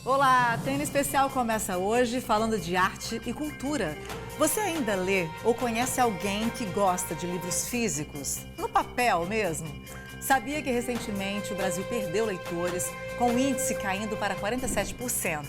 Olá, Treino Especial começa hoje falando de arte e cultura. Você ainda lê ou conhece alguém que gosta de livros físicos, no papel mesmo? Sabia que recentemente o Brasil perdeu leitores, com o índice caindo para 47%.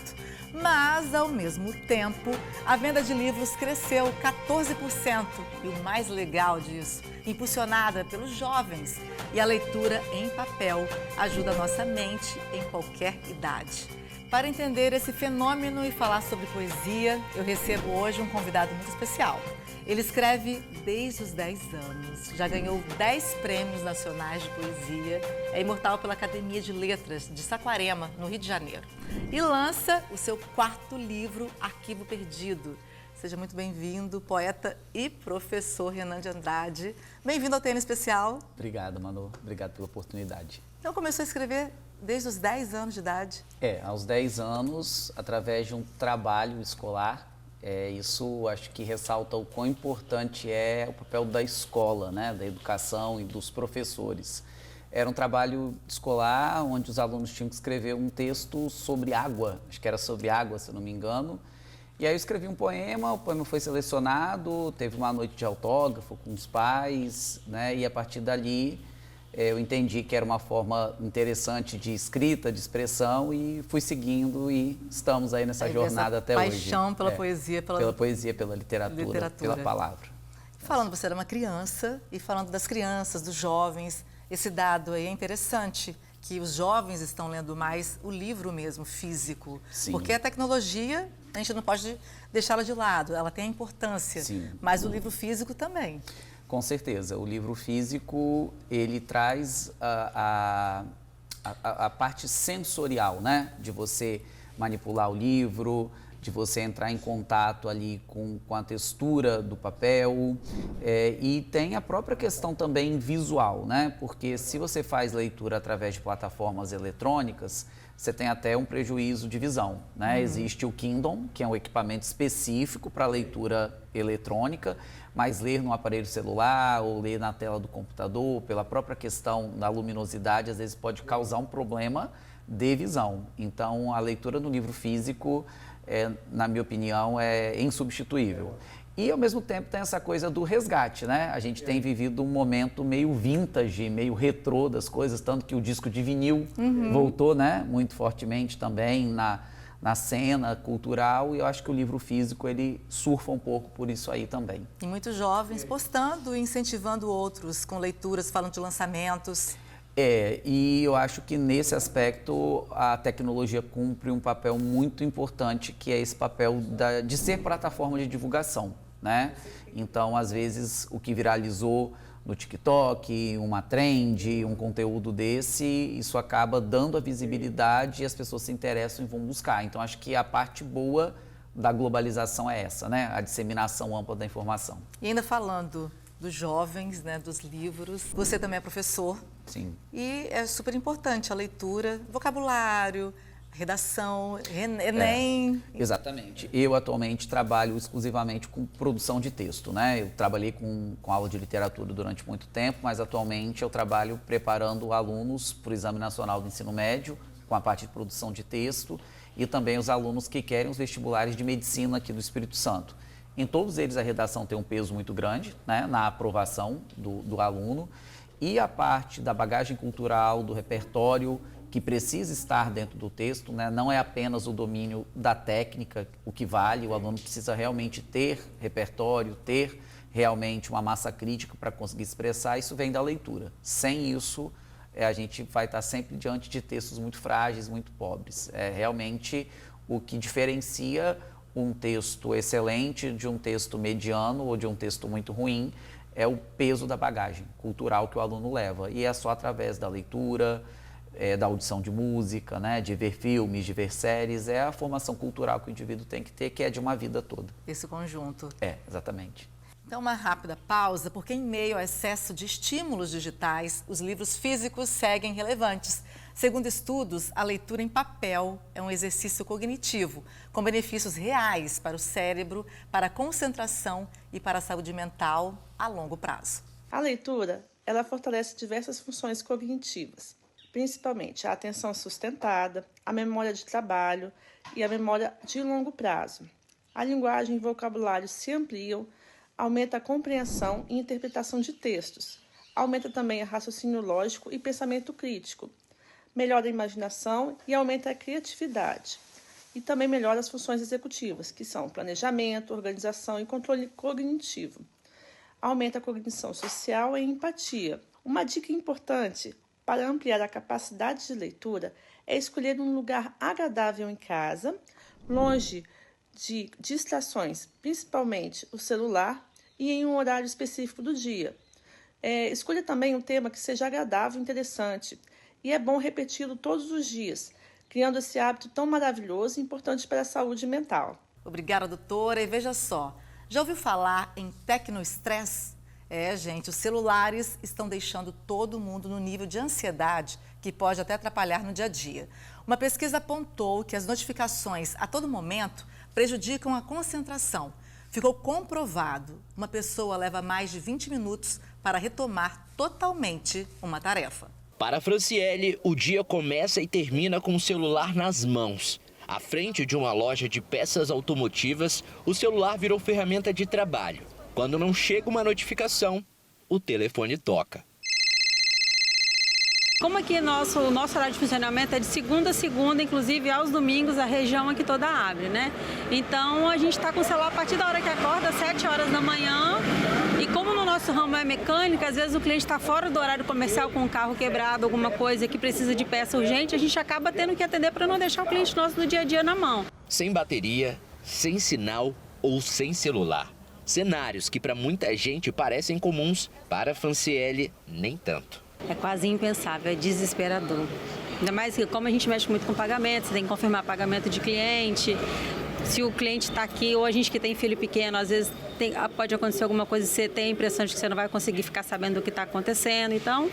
Mas, ao mesmo tempo, a venda de livros cresceu 14%. E o mais legal disso, impulsionada pelos jovens. E a leitura em papel ajuda a nossa mente em qualquer idade. Para entender esse fenômeno e falar sobre poesia, eu recebo hoje um convidado muito especial. Ele escreve desde os 10 anos, já ganhou 10 prêmios nacionais de poesia, é imortal pela Academia de Letras de Saquarema, no Rio de Janeiro. E lança o seu 4º livro, Arquivo Perdido. Seja muito bem-vindo, poeta e professor Renan de Andrade. Bem-vindo ao Treino Especial. Obrigado, Manu. Obrigado pela oportunidade. Então, começou a escrever desde os 10 anos de idade? Aos 10 anos, através de um trabalho escolar. Isso acho que ressalta o quão importante é o papel da escola, né, da educação e dos professores. Era um trabalho escolar onde os alunos tinham que escrever um texto sobre água, acho que era sobre água, se eu não me engano. E aí eu escrevi um poema, o poema foi selecionado, teve uma noite de autógrafo com os pais, né, e a partir dali eu entendi que era uma forma interessante de escrita, de expressão e fui seguindo e estamos aí nessa jornada até hoje. Paixão pela poesia, pela poesia, pela literatura, pela palavra. Falando, você era uma criança e falando das crianças, dos jovens, esse dado aí é interessante, que os jovens estão lendo mais o livro mesmo, físico. Sim. Porque a tecnologia, a gente não pode deixá-la de lado, ela tem a importância, sim, mas o livro físico também. Com certeza, o livro físico, ele traz a parte sensorial, né? De você manipular o livro, de você entrar em contato ali com a textura do papel e tem a própria questão também visual, né? Porque se você faz leitura através de plataformas eletrônicas, você tem até um prejuízo de visão, né? Existe o Kindle, que é um equipamento específico para leitura eletrônica, mas ler no aparelho celular ou ler na tela do computador, pela própria questão da luminosidade, às vezes pode causar um problema de visão. Então, a leitura no livro físico, na minha opinião, é insubstituível. E, ao mesmo tempo, tem essa coisa do resgate, né? A gente tem vivido um momento meio vintage, meio retrô das coisas, tanto que o disco de vinil voltou, né, muito fortemente também na cena cultural, e eu acho que o livro físico, ele surfa um pouco por isso aí também. E muitos jovens postando e incentivando outros com leituras, falando de lançamentos. E eu acho que nesse aspecto a tecnologia cumpre um papel muito importante, que é esse papel de ser plataforma de divulgação, né? Então, às vezes, o que viralizou no TikTok, uma trend, um conteúdo desse, isso acaba dando a visibilidade e as pessoas se interessam e vão buscar. Então, acho que a parte boa da globalização é essa, né? A disseminação ampla da informação. E ainda falando dos jovens, né, dos livros, você também é professor. Sim. E é super importante a leitura, vocabulário, redação, Enem. Exatamente. Eu atualmente trabalho exclusivamente com produção de texto, né? Eu trabalhei com aula de literatura durante muito tempo, mas atualmente eu trabalho preparando alunos para o Exame Nacional do Ensino Médio, com a parte de produção de texto, e também os alunos que querem os vestibulares de medicina aqui do Espírito Santo. Em todos eles a redação tem um peso muito grande, né, na aprovação do aluno, e a parte da bagagem cultural, do repertório, que precisa estar dentro do texto, né? Não é apenas o domínio da técnica o que vale, o aluno precisa realmente ter repertório, ter realmente uma massa crítica para conseguir expressar, isso vem da leitura. Sem isso, a gente vai estar sempre diante de textos muito frágeis, muito pobres. É realmente o que diferencia um texto excelente de um texto mediano ou de um texto muito ruim, é o peso da bagagem cultural que o aluno leva. E é só através da leitura, da audição de música, né, de ver filmes, de ver séries, é a formação cultural que o indivíduo tem que ter, que é de uma vida toda. Esse conjunto. Exatamente. Então, uma rápida pausa, porque em meio ao excesso de estímulos digitais, os livros físicos seguem relevantes. Segundo estudos, a leitura em papel é um exercício cognitivo, com benefícios reais para o cérebro, para a concentração e para a saúde mental a longo prazo. A leitura, ela fortalece diversas funções cognitivas. principalmente a atenção sustentada, a memória de trabalho e a memória de longo prazo. A linguagem e vocabulário se ampliam, aumenta a compreensão e interpretação de textos, aumenta também o raciocínio lógico e pensamento crítico, melhora a imaginação e aumenta a criatividade. E também melhora as funções executivas, que são planejamento, organização e controle cognitivo. Aumenta a cognição social e empatia. Uma dica importante para ampliar a capacidade de leitura é escolher um lugar agradável em casa, longe de distrações, principalmente o celular, e em um horário específico do dia. Escolha também um tema que seja agradável e interessante, e é bom repeti-lo todos os dias, criando esse hábito tão maravilhoso e importante para a saúde mental. Obrigada, doutora. E veja só, já ouviu falar em tecnoestresse? Gente, os celulares estão deixando todo mundo no nível de ansiedade que pode até atrapalhar no dia a dia. Uma pesquisa apontou que as notificações a todo momento prejudicam a concentração. Ficou comprovado, uma pessoa leva mais de 20 minutos para retomar totalmente uma tarefa. Para a Franciele, o dia começa e termina com o celular nas mãos. À frente de uma loja de peças automotivas, o celular virou ferramenta de trabalho. Quando não chega uma notificação, o telefone toca. Como aqui o nosso horário de funcionamento é de segunda a segunda, inclusive aos domingos a região aqui toda abre, né? Então a gente está com o celular a partir da hora que acorda, às 7 horas da manhã. E como no nosso ramo é mecânica, às vezes o cliente está fora do horário comercial com um carro quebrado, alguma coisa que precisa de peça urgente, a gente acaba tendo que atender para não deixar o cliente nosso do dia a dia na mão. Sem bateria, sem sinal ou sem celular. Cenários que para muita gente parecem comuns, para a Franciele nem tanto. É quase impensável, é desesperador. Ainda mais que como a gente mexe muito com pagamento, você tem que confirmar pagamento de cliente. Se o cliente está aqui, ou a gente que tem filho pequeno, às vezes pode acontecer alguma coisa e você tem a impressão de que você não vai conseguir ficar sabendo o que está acontecendo. Então,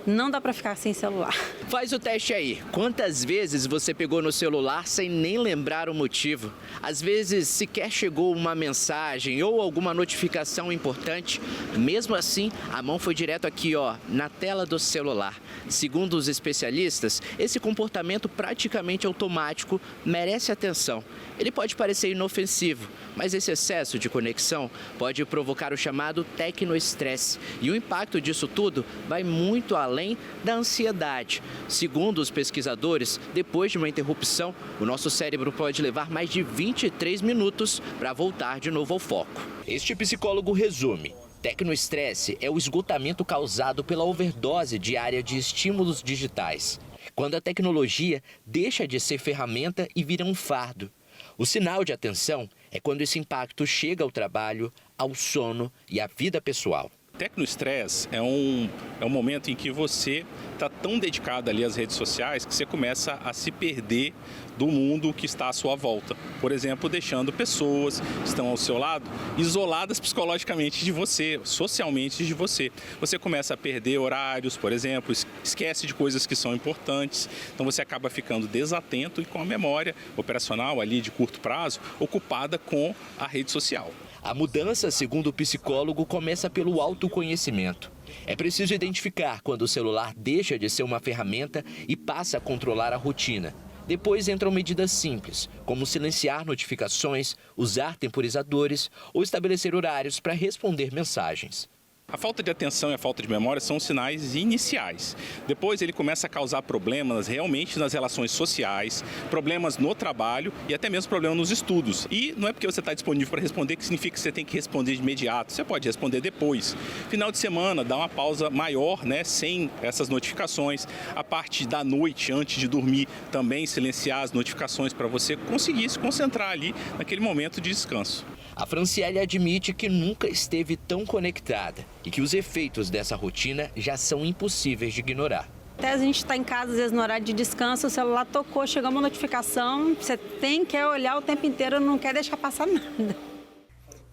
não dá para ficar sem celular. Faz o teste aí. Quantas vezes você pegou no celular sem nem lembrar o motivo? Às vezes sequer chegou uma mensagem ou alguma notificação importante. Mesmo assim, a mão foi direto aqui, na tela do celular. Segundo os especialistas, esse comportamento praticamente automático merece atenção. Ele pode parecer inofensivo, mas esse excesso de conexão pode provocar o chamado tecnoestresse. E o impacto disso tudo vai muito além da ansiedade. Segundo os pesquisadores, depois de uma interrupção, o nosso cérebro pode levar mais de 23 minutos para voltar de novo ao foco. Este psicólogo resume: tecnoestresse é o esgotamento causado pela overdose diária de estímulos digitais, quando a tecnologia deixa de ser ferramenta e vira um fardo. O sinal de atenção é quando esse impacto chega ao trabalho, ao sono e à vida pessoal. Tecnoestresse é um momento em que você está tão dedicado ali às redes sociais que você começa a se perder do mundo que está à sua volta. Por exemplo, deixando pessoas que estão ao seu lado isoladas psicologicamente de você, socialmente de você. Você começa a perder horários, por exemplo, esquece de coisas que são importantes. Então você acaba ficando desatento e com a memória operacional ali de curto prazo ocupada com a rede social. A mudança, segundo o psicólogo, começa pelo autoconhecimento. É preciso identificar quando o celular deixa de ser uma ferramenta e passa a controlar a rotina. Depois entram medidas simples, como silenciar notificações, usar temporizadores ou estabelecer horários para responder mensagens. A falta de atenção e a falta de memória são sinais iniciais. Depois ele começa a causar problemas realmente nas relações sociais, problemas no trabalho e até mesmo problemas nos estudos. E não é porque você está disponível para responder que significa que você tem que responder de imediato. Você pode responder depois. Final de semana, dá uma pausa maior, sem essas notificações. A parte da noite, antes de dormir, também silenciar as notificações para você conseguir se concentrar ali naquele momento de descanso. A Franciele admite que nunca esteve tão conectada e que os efeitos dessa rotina já são impossíveis de ignorar. Até a gente está em casa, às vezes no horário de descanso, o celular tocou, chegou uma notificação, você quer olhar o tempo inteiro, não quer deixar passar nada.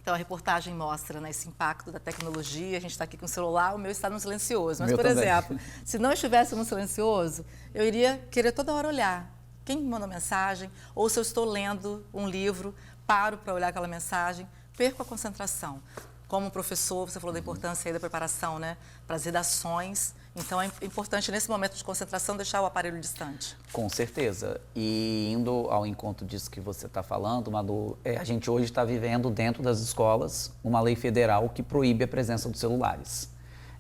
Então a reportagem mostra esse impacto da tecnologia, a gente está aqui com o celular, o meu está no silencioso. Mas, por exemplo, se não estivesse no silencioso, eu iria querer toda hora olhar quem me mandou mensagem, ou se eu estou lendo um livro, paro para olhar aquela mensagem, perco a concentração. como professor, você falou da importância aí da preparação, né, para as redações. Então, é importante, nesse momento de concentração, deixar o aparelho distante. Com certeza. E indo ao encontro disso que você está falando, Malu, a gente hoje está vivendo dentro das escolas uma lei federal que proíbe a presença dos celulares.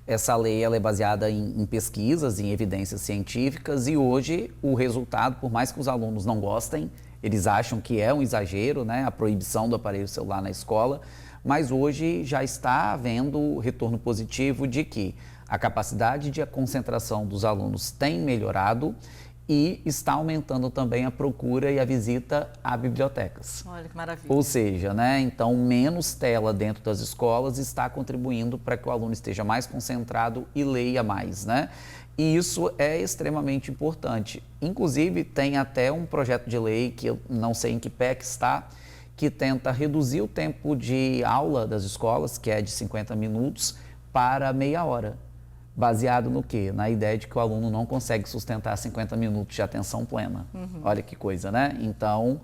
Essa lei ela é baseada em pesquisas, em evidências científicas e hoje o resultado, por mais que os alunos não gostem, eles acham que é um exagero, né, a proibição do aparelho celular na escola, mas hoje já está havendo retorno positivo de que a capacidade de concentração dos alunos tem melhorado e está aumentando também a procura e a visita a bibliotecas. Olha que maravilha. Ou seja, né, então menos tela dentro das escolas está contribuindo para que o aluno esteja mais concentrado e leia mais, né? E isso é extremamente importante. Inclusive, tem até um projeto de lei, que eu não sei em que pé que está, que tenta reduzir o tempo de aula das escolas, que é de 50 minutos, para meia hora. Baseado no quê? Na ideia de que o aluno não consegue sustentar 50 minutos de atenção plena. Olha que coisa, né? Então,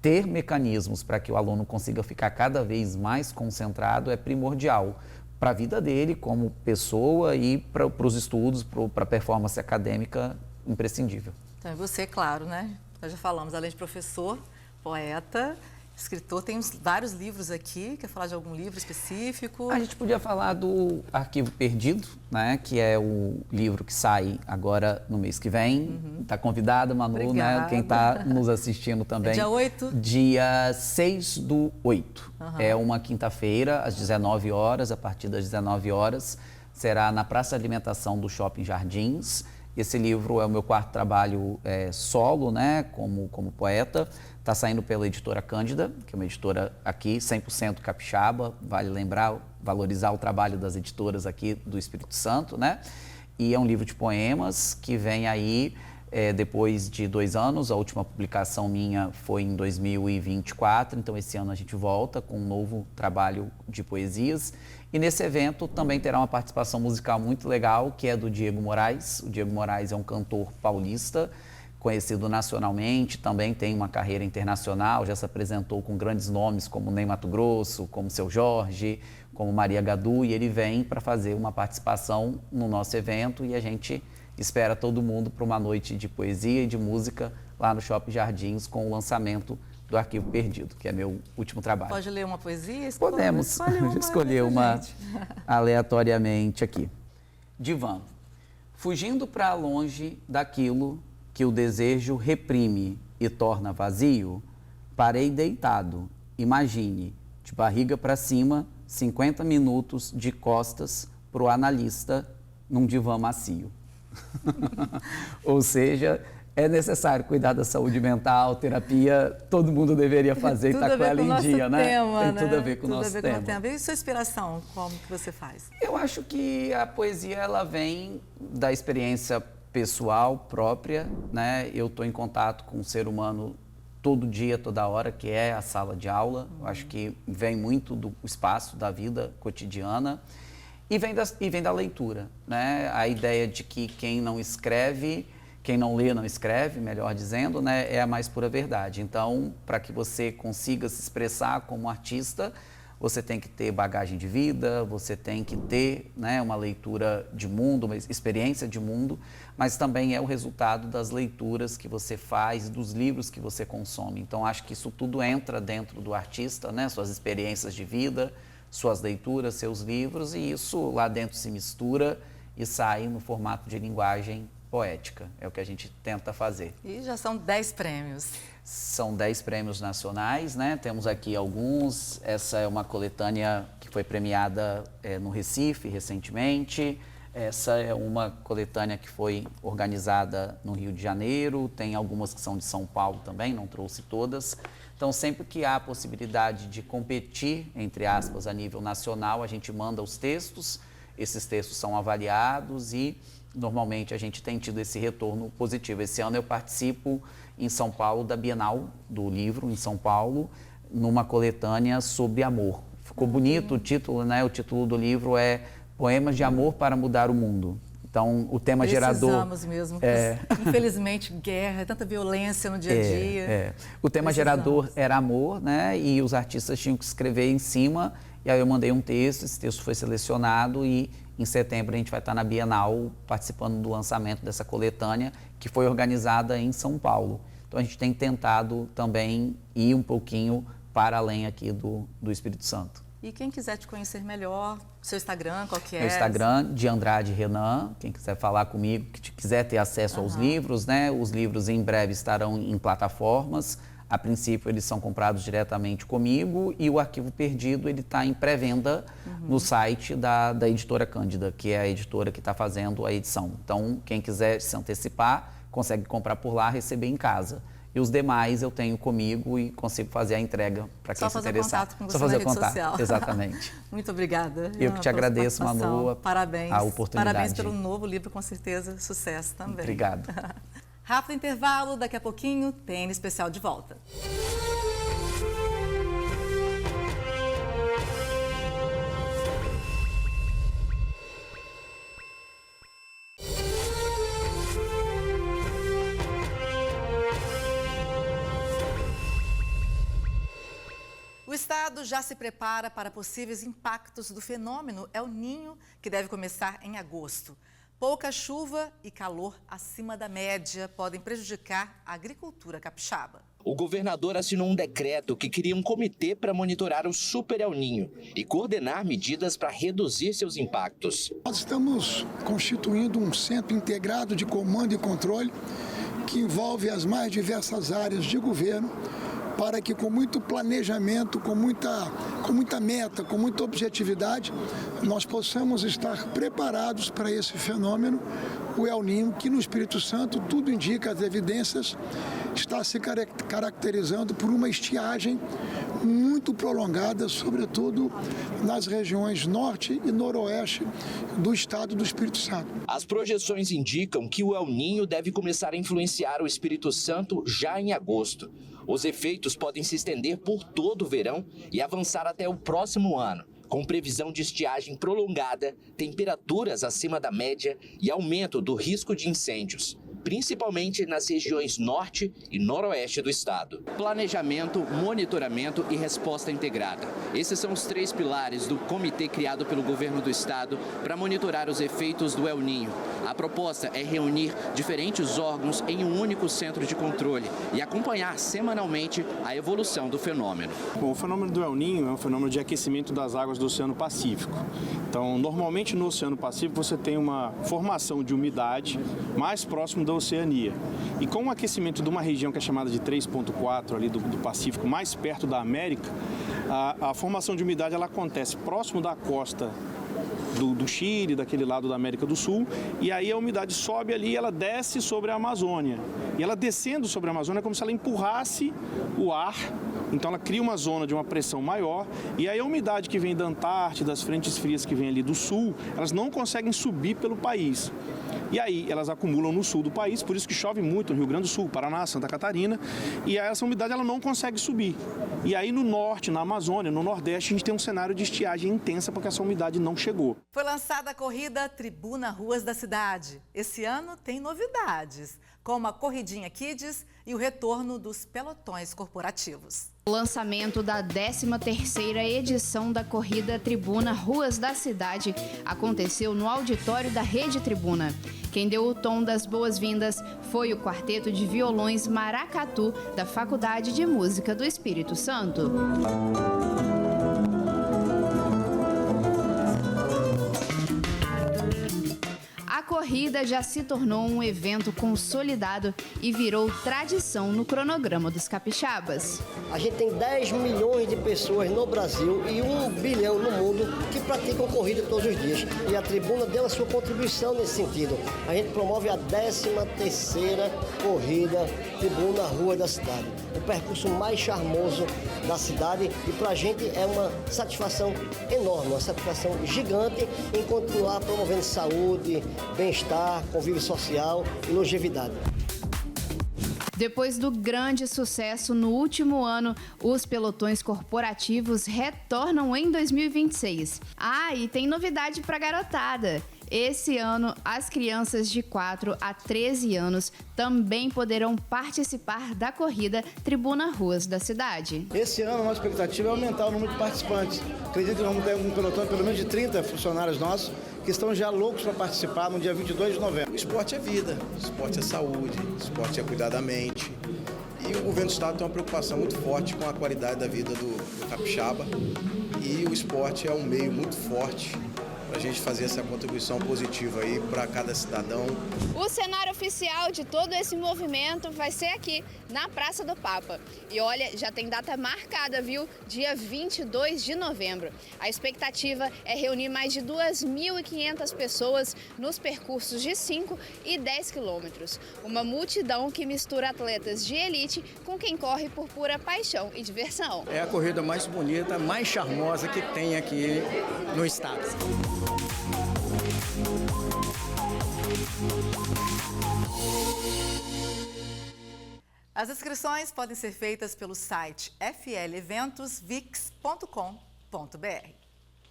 ter mecanismos para que o aluno consiga ficar cada vez mais concentrado é primordial para a vida dele como pessoa e para os estudos, para a performance acadêmica, imprescindível. Então, você, claro, né? Nós já falamos, além de professor, poeta, escritor, tem vários livros aqui. Quer falar de algum livro específico? A gente podia falar do Arquivo Perdido, né? Que é o livro que sai agora no mês que vem. Está convidada, Manu, Obrigada. né? Quem está nos assistindo também. É dia 8? Dia 6/8. É uma quinta-feira, às 19 horas, a partir das 19 horas. Será na Praça de Alimentação do Shopping Jardins. Esse livro é o meu quarto trabalho solo, né? Como poeta. Está saindo pela editora Cândida, que é uma editora aqui, 100% capixaba, vale lembrar, valorizar o trabalho das editoras aqui do Espírito Santo, né? E é um livro de poemas que vem aí depois de 2 anos, a última publicação minha foi em 2024, então esse ano a gente volta com um novo trabalho de poesias. E nesse evento também terá uma participação musical muito legal, que é do Diego Moraes. O Diego Moraes é um cantor paulista, conhecido nacionalmente, também tem uma carreira internacional, já se apresentou com grandes nomes como Ney Matogrosso, como Seu Jorge, como Maria Gadu, e ele vem para fazer uma participação no nosso evento e a gente espera todo mundo para uma noite de poesia e de música lá no Shopping Jardins com o lançamento do Arquivo Perdido, que é meu último trabalho. Pode ler uma poesia? Podemos escolher uma aleatoriamente aqui. Divã. Fugindo para longe daquilo que o desejo reprime e torna vazio, parei deitado, imagine, de barriga para cima, 50 minutos de costas pro analista num divã macio. Ou seja, é necessário cuidar da saúde mental, terapia, todo mundo deveria fazer e estar com ela em dia, né? Tem tudo a ver com o nosso tema. E sua inspiração, como que você faz? Eu acho que a poesia, ela vem da experiência pessoal, própria, né? Eu estou em contato com o ser humano todo dia, toda hora, que é a sala de aula. Eu acho que vem muito do espaço da vida cotidiana e vem da leitura, né? A ideia de que quem não escreve, quem não lê não escreve, melhor dizendo, né? É a mais pura verdade. Então, para que você consiga se expressar como artista, você tem que ter bagagem de vida, você tem que ter, né, uma leitura de mundo, uma experiência de mundo, mas também é o resultado das leituras que você faz, dos livros que você consome. Então, acho que isso tudo entra dentro do artista, né, suas experiências de vida, suas leituras, seus livros, e isso lá dentro se mistura e sai no formato de linguagem poética. É o que a gente tenta fazer. E já são 10 prêmios. São 10 prêmios nacionais, né? Temos aqui alguns. Essa é uma coletânea que foi premiada no Recife recentemente. Essa é uma coletânea que foi organizada no Rio de Janeiro. Tem algumas que são de São Paulo também, não trouxe todas. Então, sempre que há a possibilidade de competir, entre aspas, a nível nacional, a gente manda os textos. Esses textos são avaliados e, normalmente, a gente tem tido esse retorno positivo. Esse ano eu participo em São Paulo da Bienal do Livro, em São Paulo, numa coletânea sobre amor. Ficou bonito o título, né? O título do livro é Poemas de Amor para Mudar o Mundo. Então, o tema gerador... Precisamos mesmo. Infelizmente, guerra, tanta violência no dia a dia. O tema gerador era amor, né? E os artistas tinham que escrever em cima E aí eu mandei um texto, esse texto foi selecionado e em setembro a gente vai estar na Bienal participando do lançamento dessa coletânea que foi organizada em São Paulo. Então a gente tem tentado também ir um pouquinho para além aqui do Espírito Santo. E quem quiser te conhecer melhor, seu Instagram, qual que é? Meu Instagram, de Andrade Renan, quem quiser falar comigo, que quiser ter acesso aos livros, né? Os livros em breve estarão em plataformas. A princípio, eles são comprados diretamente comigo e o Arquivo Perdido ele está em pré-venda no site da Editora Cândida, que é a editora que está fazendo a edição. Então, quem quiser se antecipar, consegue comprar por lá, receber em casa. E os demais eu tenho comigo e consigo fazer a entrega para quem se interessar. Só fazer contato com você na rede social. Exatamente. Muito obrigada. Eu que te agradeço, Manu, parabéns. A oportunidade. Parabéns pelo novo livro, com certeza, sucesso também. Obrigado. Rápido intervalo, daqui a pouquinho, TN Especial de volta. O Estado já se prepara para possíveis impactos do fenômeno El Niño, que deve começar em agosto. Pouca chuva e calor acima da média podem prejudicar a agricultura capixaba. O governador assinou um decreto que cria um comitê para monitorar o Super El Niño e coordenar medidas para reduzir seus impactos. Nós estamos constituindo um centro integrado de comando e controle que envolve as mais diversas áreas de governo, para que com muito planejamento, com muita meta, com muita objetividade, nós possamos estar preparados para esse fenômeno, o El Niño, que no Espírito Santo, tudo indica, as evidências, está se caracterizando por uma estiagem muito prolongada, sobretudo nas regiões norte e noroeste do estado do Espírito Santo. As projeções indicam que o El Niño deve começar a influenciar o Espírito Santo já em agosto. Os efeitos podem se estender por todo o verão e avançar até o próximo ano, com previsão de estiagem prolongada, temperaturas acima da média e aumento do risco de incêndios, principalmente nas regiões norte e noroeste do estado. Planejamento, monitoramento e resposta integrada. Esses são os 3 pilares do comitê criado pelo governo do estado para monitorar os efeitos do El Niño. A proposta é reunir diferentes órgãos em um único centro de controle e acompanhar semanalmente a evolução do fenômeno. Bom, o fenômeno do El Niño é um fenômeno de aquecimento das águas do Oceano Pacífico. Então, normalmente no Oceano Pacífico você tem uma formação de umidade mais próximo da Oceania. E com o aquecimento de uma região que é chamada de 3.4 ali do Pacífico, mais perto da América, a formação de umidade ela acontece próximo da costa do Chile, daquele lado da América do Sul, e aí a umidade sobe ali e ela desce sobre a Amazônia. E ela descendo sobre a Amazônia é como se ela empurrasse o ar, então ela cria uma zona de uma pressão maior, e aí a umidade que vem da Antártida, das frentes frias que vem ali do sul, elas não conseguem subir pelo país. E aí elas acumulam no sul do país, por isso que chove muito no Rio Grande do Sul, Paraná, Santa Catarina, e aí essa umidade ela não consegue subir. E aí no norte, na Amazônia, no Nordeste, a gente tem um cenário de estiagem intensa porque essa umidade não chegou. Foi lançada a corrida Tribuna Ruas da Cidade. Esse ano tem novidades, como a Corridinha Kids e o retorno dos pelotões corporativos. O lançamento da 13ª edição da corrida Tribuna Ruas da Cidade aconteceu no auditório da Rede Tribuna. Quem deu o tom das boas-vindas foi o quarteto de violões Maracatu da Faculdade de Música do Espírito Santo. A corrida já se tornou um evento consolidado e virou tradição no cronograma dos capixabas. A gente tem 10 milhões de pessoas no Brasil e 1 bilhão no mundo que praticam corrida todos os dias. E a tribuna deu a sua contribuição nesse sentido. A gente promove a 13ª corrida Tribuna Rua da Cidade. O percurso mais charmoso da cidade e para a gente é uma satisfação enorme, uma satisfação gigante em continuar promovendo saúde, bem-estar, convívio social e longevidade. Depois do grande sucesso no último ano, os pelotões corporativos retornam em 2026. Ah, e tem novidade para a garotada. Esse ano, as crianças de 4 a 13 anos também poderão participar da corrida Tribuna Ruas da Cidade. Esse ano, a nossa expectativa é aumentar o número de participantes. Acredito que vamos ter um pelotão, pelo menos de 30 funcionários nossos, que estão já loucos para participar no dia 22 de novembro. O esporte é vida, o esporte é saúde, o esporte é cuidar da mente. E o governo do estado tem uma preocupação muito forte com a qualidade da vida do capixaba. E o esporte é um meio muito forte para a gente fazer essa contribuição positiva aí para cada cidadão. O cenário oficial de todo esse movimento vai ser aqui, na Praça do Papa. E olha, já tem data marcada, viu? Dia 22 de novembro. A expectativa é reunir mais de 2.500 pessoas nos percursos de 5 e 10 quilômetros. Uma multidão que mistura atletas de elite com quem corre por pura paixão e diversão. É a corrida mais bonita, mais charmosa que tem aqui no estado. As inscrições podem ser feitas pelo site fleventosvix.com.br.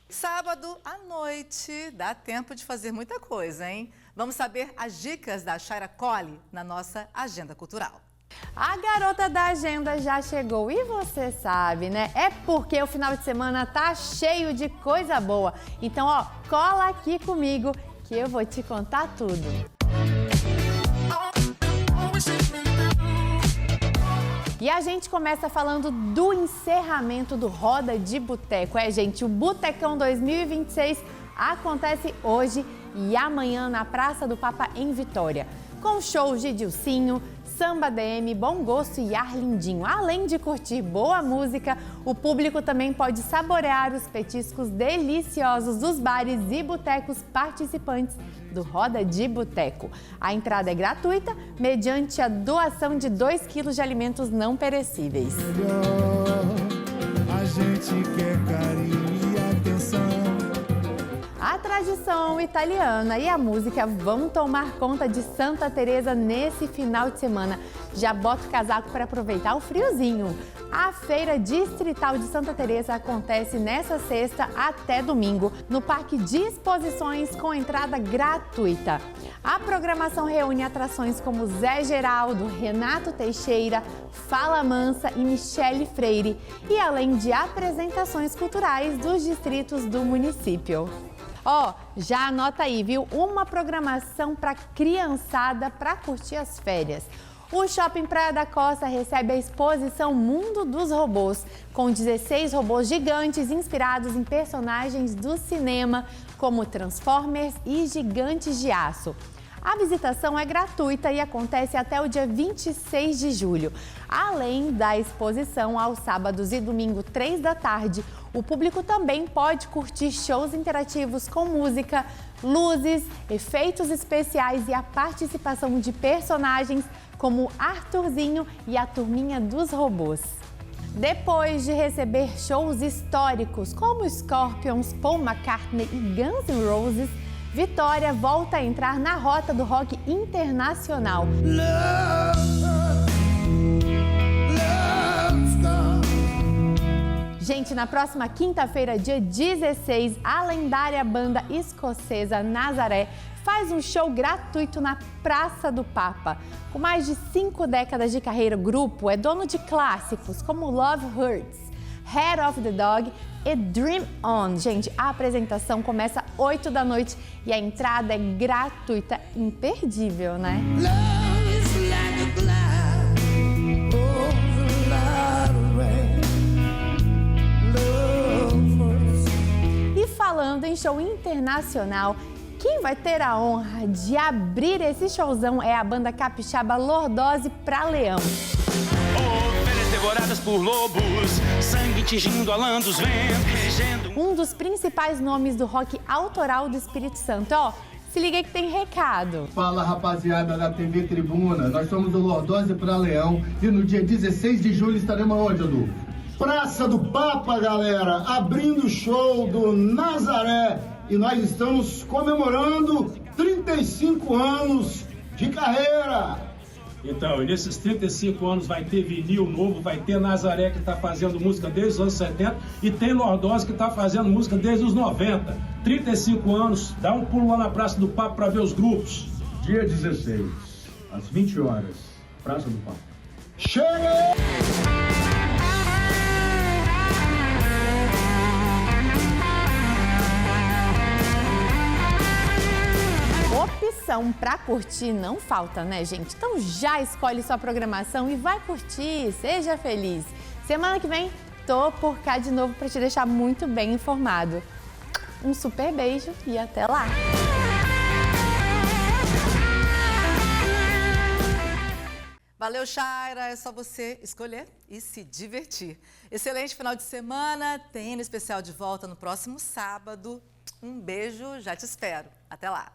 Sábado à noite, dá tempo de fazer muita coisa, hein? Vamos saber as dicas da Shaira Colli na nossa agenda cultural. A garota da agenda já chegou e você sabe, né? É porque o final de semana tá cheio de coisa boa. Então, ó, cola aqui comigo que eu vou te contar tudo. E a gente começa falando do encerramento do Roda de Boteco. Gente, o Botecão 2026 acontece hoje e amanhã na Praça do Papa em Vitória, com shows de Dilcinho, Samba DM, Bom Gosto e Arlindinho. Além de curtir boa música, o público também pode saborear os petiscos deliciosos dos bares e botecos participantes do Roda de Boteco. A entrada é gratuita, mediante a doação de 2 quilos de alimentos não perecíveis. A gente quer carinho e atenção. A tradição italiana e a música vão tomar conta de Santa Teresa nesse final de semana. Já bota o casaco para aproveitar o friozinho. A Feira Distrital de Santa Teresa acontece nessa sexta até domingo, no Parque de Exposições com entrada gratuita. A programação reúne atrações como Zé Geraldo, Renato Teixeira, Fala Mansa e Michele Freire, e além de apresentações culturais dos distritos do município. Já anota aí, viu? Uma programação para criançada para curtir as férias. O Shopping Praia da Costa recebe a exposição Mundo dos Robôs, com 16 robôs gigantes inspirados em personagens do cinema, como Transformers e Gigantes de Aço. A visitação é gratuita e acontece até o dia 26 de julho. Além da exposição aos sábados e domingo, 3 da tarde, o público também pode curtir shows interativos com música, luzes, efeitos especiais e a participação de personagens como Arthurzinho e a Turminha dos Robôs. Depois de receber shows históricos como Scorpions, Paul McCartney e Guns N' Roses, Vitória volta a entrar na rota do rock internacional. Gente, na próxima quinta-feira, dia 16, a lendária banda escocesa Nazaré faz um show gratuito na Praça do Papa. Com mais de 5 décadas de carreira, o grupo é dono de clássicos como Love Hurts, Head of the Dog e Dream On. Gente, a apresentação começa às 8 da noite e a entrada é gratuita, imperdível, né? E falando em show internacional, quem vai ter a honra de abrir esse showzão é a banda capixaba Lordose pra Leão. Devoradas por lobos, sangue tingindo a lã dos ventos. Um dos principais nomes do rock autoral do Espírito Santo. Se liga aí que tem recado. Fala, rapaziada da TV Tribuna. Nós somos o Lordose pra Leão e no dia 16 de julho estaremos onde, Edu? Praça do Papa, galera, abrindo o show do Nazaré. E nós estamos comemorando 35 anos de carreira. Então, nesses 35 anos vai ter vinil novo, vai ter Nazaré que está fazendo música desde os anos 70 e tem Lordose que está fazendo música desde os 90. 35 anos, dá um pulo lá na Praça do Papo para ver os grupos. Dia 16, às 20 horas, Praça do Papo. Chega! Opção para curtir não falta, né, gente? Então já escolhe sua programação e vai curtir, seja feliz. Semana que vem, tô por cá de novo para te deixar muito bem informado. Um super beijo e até lá! Valeu, Chaira. É só você escolher e se divertir. Excelente final de semana. Tem no especial de volta no próximo sábado. Um beijo, já te espero. Até lá.